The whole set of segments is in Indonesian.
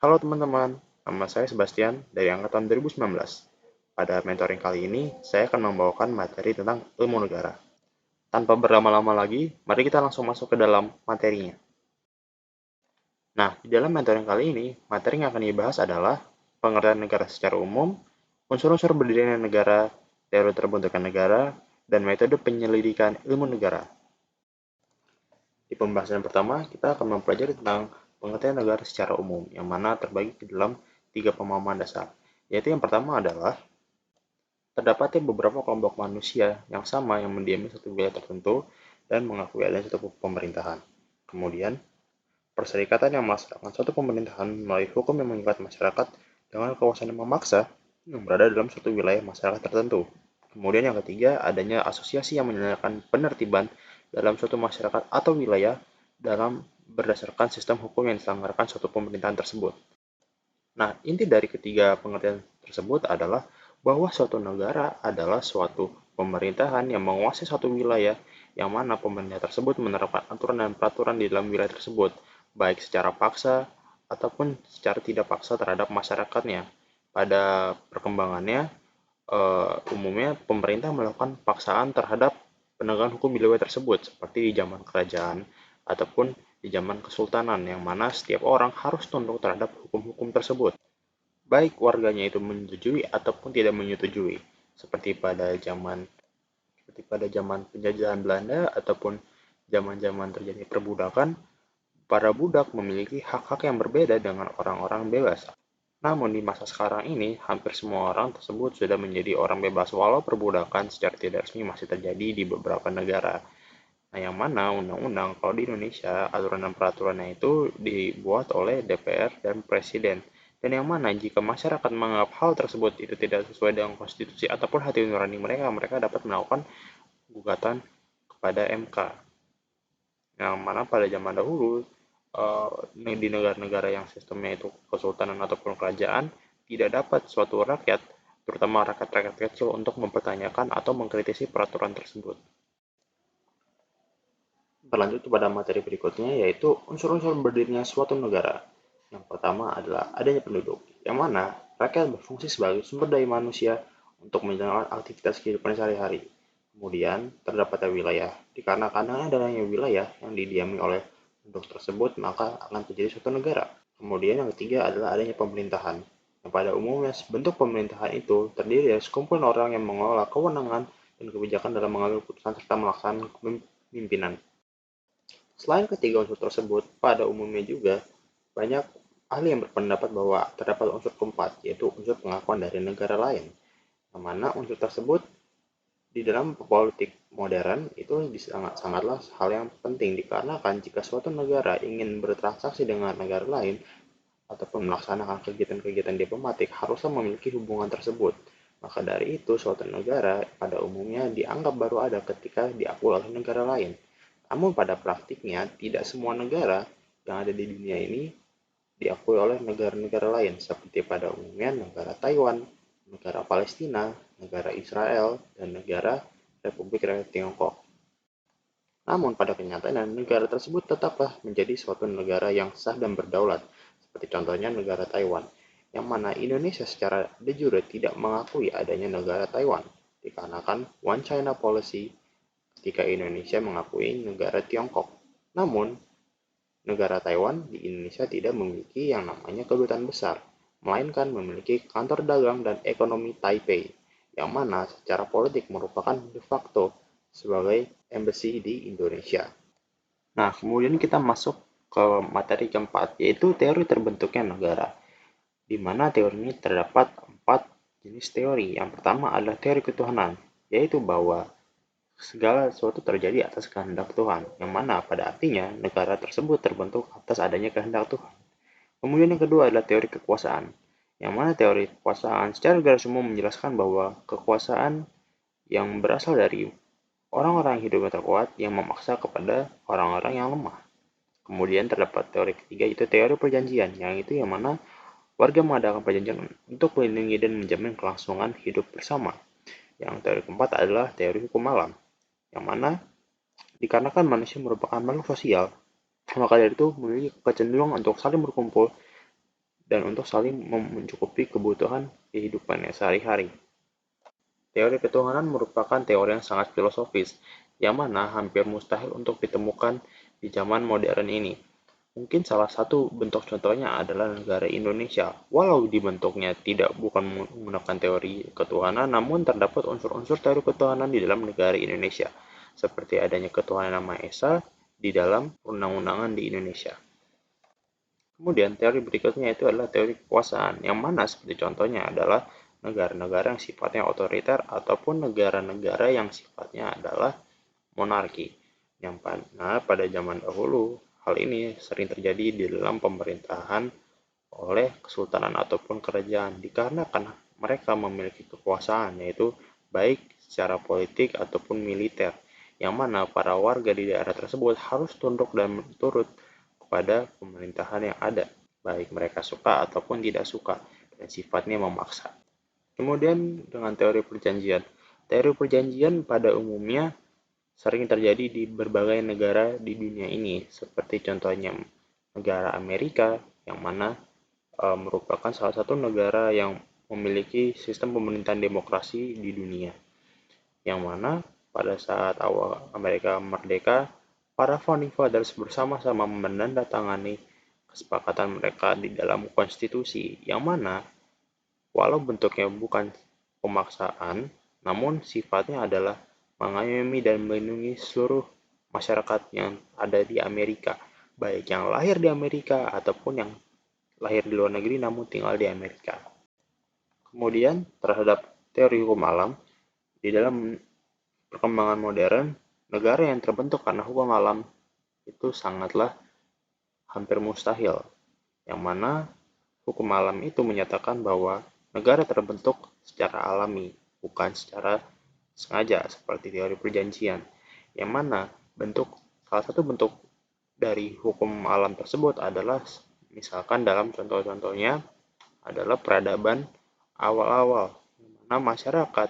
Halo teman-teman, nama saya Sebastian dari angkatan 2019. Pada mentoring kali ini, saya akan membawakan materi tentang ilmu negara. Tanpa berlama-lama lagi, mari kita langsung masuk ke dalam materinya. Nah, di dalam mentoring kali ini, materi yang akan dibahas adalah pengertian negara secara umum, unsur-unsur berdirinya negara, teori terbentuknya negara, dan metode penyelidikan ilmu negara. Di pembahasan pertama, kita akan mempelajari tentang pengertian negara secara umum, yang mana terbagi ke dalam tiga pemahaman dasar. Yaitu yang pertama adalah, terdapatnya beberapa kelompok manusia yang sama yang mendiami satu wilayah tertentu dan mengakui adanya satu pemerintahan. Kemudian, perserikatan yang melaksanakan suatu pemerintahan melalui hukum yang mengikat masyarakat dengan kekuasaan yang memaksa yang berada dalam suatu wilayah masyarakat tertentu. Kemudian yang ketiga, adanya asosiasi yang menyediakan penertiban dalam suatu masyarakat atau wilayah dalam berdasarkan sistem hukum yang diselenggarakan suatu pemerintahan tersebut. Nah, inti dari ketiga pengertian tersebut adalah bahwa suatu negara adalah suatu pemerintahan yang menguasai suatu wilayah yang mana pemerintah tersebut menerapkan aturan dan peraturan di dalam wilayah tersebut, baik secara paksa ataupun secara tidak paksa terhadap masyarakatnya. Pada perkembangannya, umumnya pemerintah melakukan paksaan terhadap penegakan hukum di wilayah tersebut, seperti di zaman kerajaan ataupun di zaman kesultanan, yang mana setiap orang harus tunduk terhadap hukum-hukum tersebut, baik warganya itu menyetujui ataupun tidak menyetujui, seperti pada zaman penjajahan Belanda ataupun zaman-zaman terjadi perbudakan. Para budak memiliki hak-hak yang berbeda dengan orang-orang bebas. Namun di masa sekarang ini, hampir semua orang tersebut sudah menjadi orang bebas walau perbudakan secara tidak resmi masih terjadi di beberapa negara. Nah, yang mana undang-undang kalau di Indonesia aturan dan peraturannya itu dibuat oleh DPR dan Presiden. Dan yang mana jika masyarakat menganggap hal tersebut itu tidak sesuai dengan konstitusi ataupun hati nurani mereka, mereka dapat melakukan gugatan kepada MK. Yang mana pada zaman dahulu, di negara-negara yang sistemnya itu kesultanan ataupun kerajaan, tidak dapat suatu rakyat, terutama rakyat-rakyat kecil, untuk mempertanyakan atau mengkritisi peraturan tersebut. Berlanjut kepada materi berikutnya, yaitu unsur-unsur berdirinya suatu negara. Yang pertama adalah adanya penduduk, yang mana rakyat berfungsi sebagai sumber daya manusia untuk menjalankan aktivitas kehidupan sehari-hari. Kemudian, terdapatnya wilayah. Dikarenakan adanya wilayah yang didiami oleh penduduk tersebut, maka akan terjadi suatu negara. Kemudian yang ketiga adalah adanya pemerintahan, yang pada umumnya bentuk pemerintahan itu terdiri dari sekumpulan orang yang mengelola kewenangan dan kebijakan dalam mengambil keputusan serta melaksanakan kepemimpinan. Selain ketiga unsur tersebut, pada umumnya juga banyak ahli yang berpendapat bahwa terdapat unsur keempat, yaitu unsur pengakuan dari negara lain, yang mana unsur tersebut di dalam politik modern itu sangatlah hal yang penting, dikarenakan jika suatu negara ingin bertransaksi dengan negara lain ataupun melaksanakan kegiatan-kegiatan diplomatik haruslah memiliki hubungan tersebut. Maka dari itu, suatu negara pada umumnya dianggap baru ada ketika diakui oleh negara lain. Namun pada praktiknya, tidak semua negara yang ada di dunia ini diakui oleh negara-negara lain, seperti pada umumnya negara Taiwan, negara Palestina, negara Israel, dan negara Republik Rakyat Tiongkok. Namun pada kenyataannya, negara tersebut tetaplah menjadi suatu negara yang sah dan berdaulat, seperti contohnya negara Taiwan, yang mana Indonesia secara de jure tidak mengakui adanya negara Taiwan, dikarenakan One China Policy ketika Indonesia mengakui negara Tiongkok. Namun, negara Taiwan di Indonesia tidak memiliki yang namanya kedutaan besar, melainkan memiliki kantor dagang dan ekonomi Taipei, yang mana secara politik merupakan de facto sebagai embassy di Indonesia. Nah, kemudian kita masuk ke materi keempat, yaitu teori terbentuknya negara, di mana teori ini terdapat 4 jenis teori. Yang pertama adalah teori ketuhanan, yaitu bahwa segala sesuatu terjadi atas kehendak Tuhan, yang mana pada artinya negara tersebut terbentuk atas adanya kehendak Tuhan. Kemudian yang kedua adalah teori kekuasaan, yang mana teori kekuasaan secara garis umum menjelaskan bahwa kekuasaan yang berasal dari orang-orang yang hidupnya terkuat yang memaksa kepada orang-orang yang lemah. Kemudian terdapat teori ketiga, yaitu teori perjanjian, yang mana warga mengadakan perjanjian untuk melindungi dan menjamin kelangsungan hidup bersama. Yang teori keempat adalah teori hukum alam, yang mana dikarenakan manusia merupakan makhluk sosial, maka dari itu memiliki kecenderungan untuk saling berkumpul dan untuk saling mencukupi kebutuhan kehidupannya sehari-hari. Teori ketuhanan merupakan teori yang sangat filosofis, yang mana hampir mustahil untuk ditemukan di zaman modern ini. Mungkin salah satu bentuk contohnya adalah negara Indonesia. Walau dibentuknya tidak bukan menggunakan teori ketuhanan, namun terdapat unsur-unsur teori ketuhanan di dalam negara Indonesia, seperti adanya ketuhanan Yang Maha Esa di dalam undang-undangan di Indonesia. Kemudian teori berikutnya itu adalah teori kekuasaan, yang mana seperti contohnya adalah negara-negara yang sifatnya otoriter ataupun negara-negara yang sifatnya adalah monarki. Yang mana pada zaman dahulu hal ini sering terjadi di dalam pemerintahan oleh kesultanan ataupun kerajaan dikarenakan mereka memiliki kekuasaan yaitu baik secara politik ataupun militer, yang mana para warga di daerah tersebut harus tunduk dan turut kepada pemerintahan yang ada, baik mereka suka ataupun tidak suka, dan sifatnya memaksa. Kemudian dengan teori perjanjian pada umumnya sering terjadi di berbagai negara di dunia ini, seperti contohnya negara Amerika, yang mana merupakan salah satu negara yang memiliki sistem pemerintahan demokrasi di dunia, yang mana pada saat awal Amerika merdeka, para founding fathers bersama-sama menandatangani kesepakatan mereka di dalam konstitusi, yang mana walau bentuknya bukan pemaksaan, namun sifatnya adalah mengayomi dan melindungi seluruh masyarakat yang ada di Amerika, baik yang lahir di Amerika ataupun yang lahir di luar negeri namun tinggal di Amerika. Kemudian terhadap teori hukum alam, di dalam perkembangan modern, negara yang terbentuk karena hukum alam itu sangatlah hampir mustahil, yang mana hukum alam itu menyatakan bahwa negara terbentuk secara alami, bukan secara sengaja seperti teori perjanjian, yang mana salah satu bentuk dari hukum alam tersebut adalah misalkan dalam contoh-contohnya adalah peradaban awal-awal, di mana masyarakat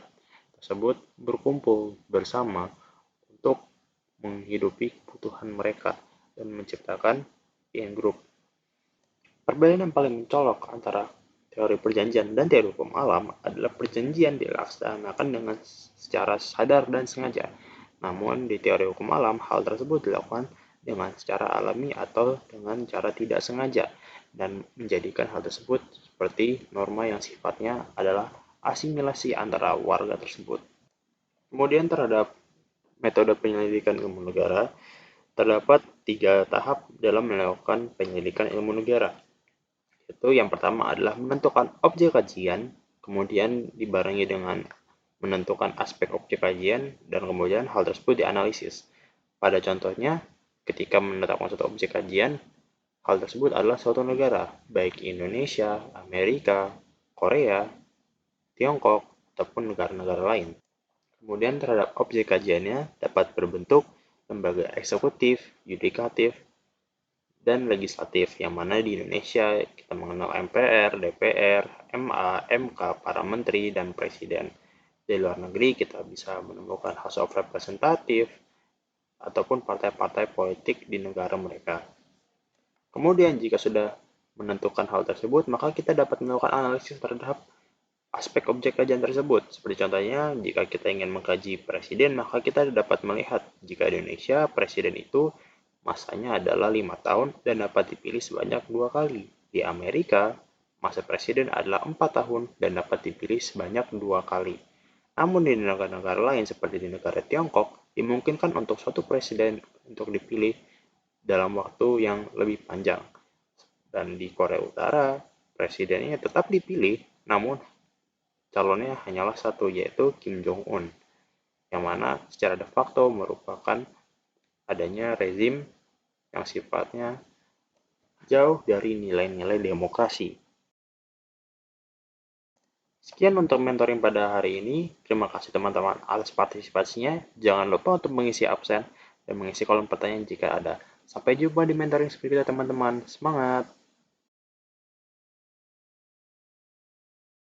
tersebut berkumpul bersama untuk menghidupi kebutuhan mereka dan menciptakan group. Perbedaan yang paling mencolok antara teori perjanjian dan teori hukum alam adalah perjanjian dilaksanakan dengan secara sadar dan sengaja. Namun di teori hukum alam, hal tersebut dilakukan dengan secara alami atau dengan cara tidak sengaja dan menjadikan hal tersebut seperti norma yang sifatnya adalah asimilasi antara warga tersebut. Kemudian terhadap metode penyelidikan ilmu negara, terdapat 3 tahap dalam melakukan penyelidikan ilmu negara. Itu yang pertama adalah menentukan objek kajian, kemudian dibarengi dengan menentukan aspek objek kajian, dan kemudian hal tersebut dianalisis. Pada contohnya, ketika menetapkan suatu objek kajian, hal tersebut adalah suatu negara, baik Indonesia, Amerika, Korea, Tiongkok, ataupun negara-negara lain. Kemudian terhadap objek kajiannya dapat berbentuk lembaga eksekutif, yudikatif, dan legislatif, yang mana di Indonesia kita mengenal MPR, DPR, MA, MK, para menteri, dan presiden. Di luar negeri kita bisa menemukan House of Representative ataupun partai-partai politik di negara mereka. Kemudian jika sudah menentukan hal tersebut, maka kita dapat melakukan analisis terhadap aspek objek kajian tersebut. Seperti contohnya, jika kita ingin mengkaji presiden, maka kita dapat melihat jika di Indonesia presiden itu masanya adalah 5 tahun dan dapat dipilih sebanyak 2 kali. Di Amerika, masa presiden adalah 4 tahun dan dapat dipilih sebanyak 2 kali. Namun di negara-negara lain seperti di negara Tiongkok, dimungkinkan untuk suatu presiden untuk dipilih dalam waktu yang lebih panjang. Dan di Korea Utara, presidennya tetap dipilih, namun calonnya hanyalah satu, yaitu Kim Jong-un, yang mana secara de facto merupakan adanya rezim yang sifatnya jauh dari nilai-nilai demokrasi. Sekian untuk mentoring pada hari ini. Terima kasih teman-teman atas partisipasinya. Jangan lupa untuk mengisi absen dan mengisi kolom pertanyaan jika ada. Sampai jumpa di mentoring berikutnya teman-teman. Semangat!